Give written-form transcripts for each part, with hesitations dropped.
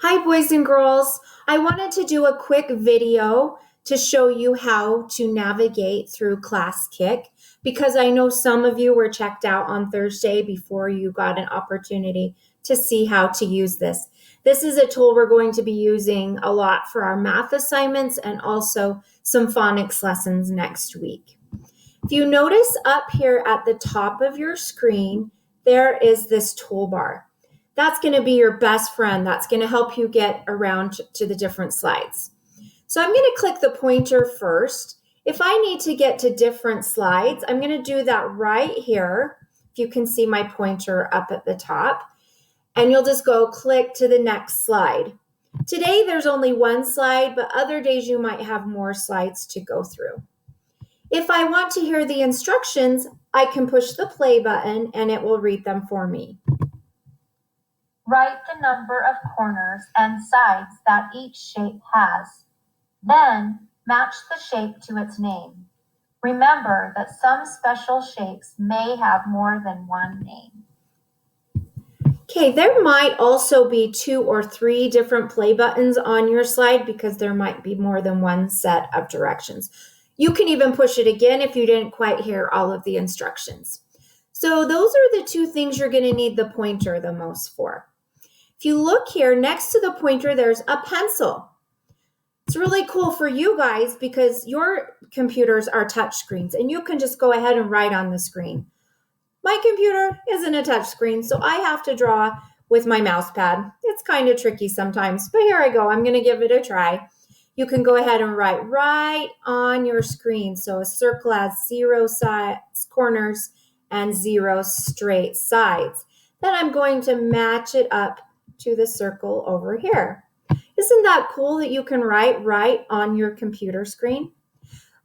Hi, boys and girls. I wanted to do a quick video to show you how to navigate through ClassKick because I know some of you were checked out on Thursday before you got an opportunity to see how to use this. This is a tool we're going to be using a lot for our math assignments and also some phonics lessons next week. If you notice up here at the top of your screen, there is this toolbar. That's going to be your best friend. That's going to help you get around to the different slides. So I'm going to click the pointer first. If I need to get to different slides, I'm going to do that right here. If you can see my pointer up at the top, and you'll just go click to the next slide. Today, there's only one slide, but other days you might have more slides to go through. If I want to hear the instructions, I can push the play button and it will read them for me. Write the number of corners and sides that each shape has. Then match the shape to its name. Remember that some special shapes may have more than one name. Okay, there might also be 2 or 3 different play buttons on your slide because there might be more than one set of directions. You can even push it again if you didn't quite hear all of the instructions. So those are the 2 things you're going to need the pointer the most for. If you look here, next to the pointer, there's a pencil. It's really cool for you guys because your computers are touch screens and you can just go ahead and write on the screen. My computer isn't a touch screen, so I have to draw with my mouse pad. It's kind of tricky sometimes, but here I go. I'm going to give it a try. You can go ahead and write right on your screen. So a circle has 0 sides, corners and 0 straight sides. Then I'm going to match it up to the circle over here. Isn't that cool that you can write right on your computer screen?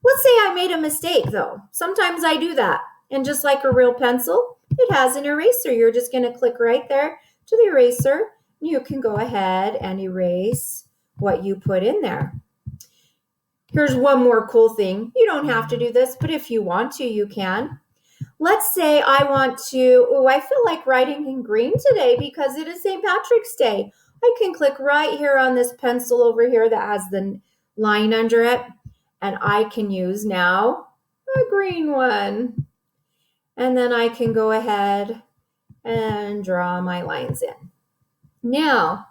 Let's say I made a mistake though. Sometimes I do that. And just like a real pencil, it has an eraser. You're just going to click right there to the eraser. You can go ahead and erase what you put in there. Here's one more cool thing. You don't have to do this, but if you want to, you can. Let's say I want to, I feel like writing in green today because it is St. Patrick's Day. I can click right here on this pencil over here that has the line under it, and I can use now a green one. And then I can go ahead and draw my lines in. Now,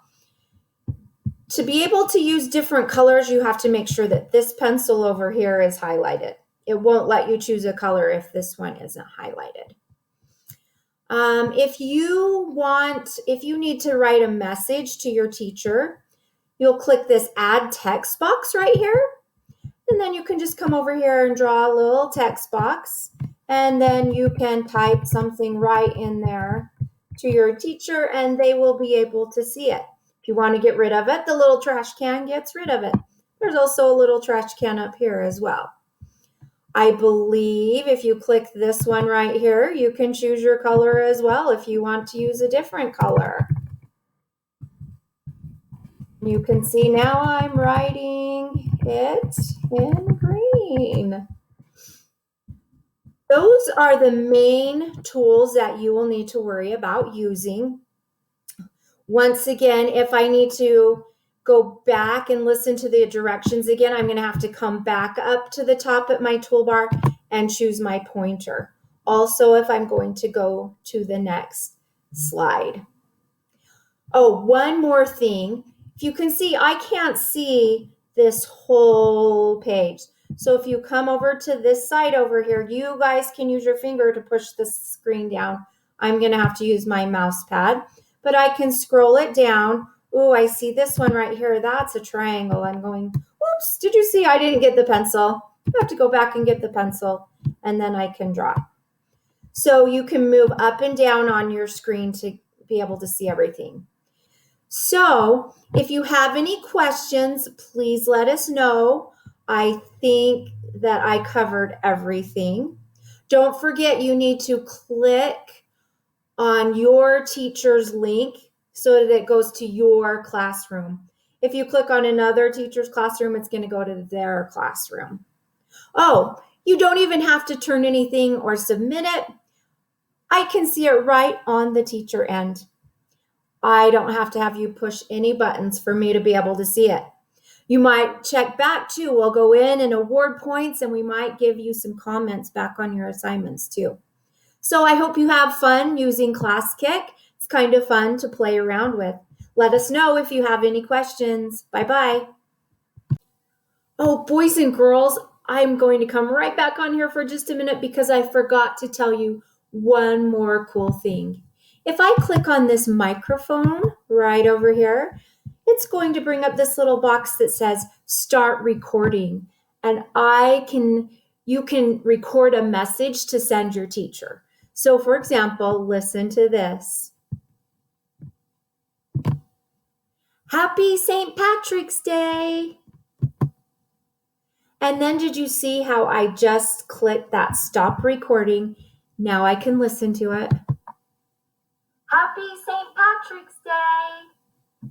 to be able to use different colors, you have to make sure that this pencil over here is highlighted. It won't let you choose a color if this one isn't highlighted. If you need to write a message to your teacher, you'll click this add text box right here. And then you can just come over here and draw a little text box. And then you can type something right in there to your teacher and they will be able to see it. If you want to get rid of it, the little trash can gets rid of it. There's also a little trash can up here as well. I believe if you click this one right here, you can choose your color as well if you want to use a different color. You can see now I'm writing it in green. Those are the main tools that you will need to worry about using. Once again, if I need to go back and listen to the directions again, I'm going to have to come back up to the top at my toolbar and choose my pointer. Also, if I'm going to go to the next slide. Oh, one more thing. If you can see, I can't see this whole page. So if you come over to this side over here, you guys can use your finger to push the screen down. I'm going to have to use my mouse pad, but I can scroll it down. Oh, I see this one right here. That's a triangle. I'm going, whoops, did you see I didn't get the pencil? I have to go back and get the pencil, and then I can draw. So you can move up and down on your screen to be able to see everything. So if you have any questions, please let us know. I think that I covered everything. Don't forget you need to click on your teacher's link so that it goes to your classroom. If you click on another teacher's classroom, it's going to go to their classroom. Oh, you don't even have to turn anything or submit it. I can see it right on the teacher end. I don't have to have you push any buttons for me to be able to see it. You might check back too. We'll go in and award points, and we might give you some comments back on your assignments too. So I hope you have fun using ClassKick. It's kind of fun to play around with. Let us know if you have any questions. Bye-bye. Oh, boys and girls, I'm going to come right back on here for just a minute because I forgot to tell you one more cool thing. If I click on this microphone right over here, it's going to bring up this little box that says start recording. And you can record a message to send your teacher. So for example, listen to this. Happy St. Patrick's Day. And then did you see how I just clicked that stop recording? Now I can listen to it. Happy St. Patrick's Day.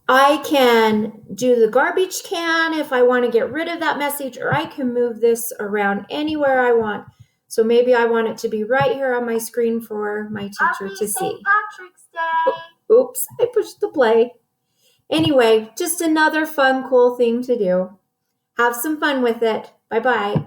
I can do the garbage can if I want to get rid of that message, or I can move this around anywhere I want. So maybe I want it to be right here on my screen for my teacher to see. Happy St. Patrick's Day. Oops, I pushed the play. Anyway, just another fun, cool thing to do. Have some fun with it. Bye-bye.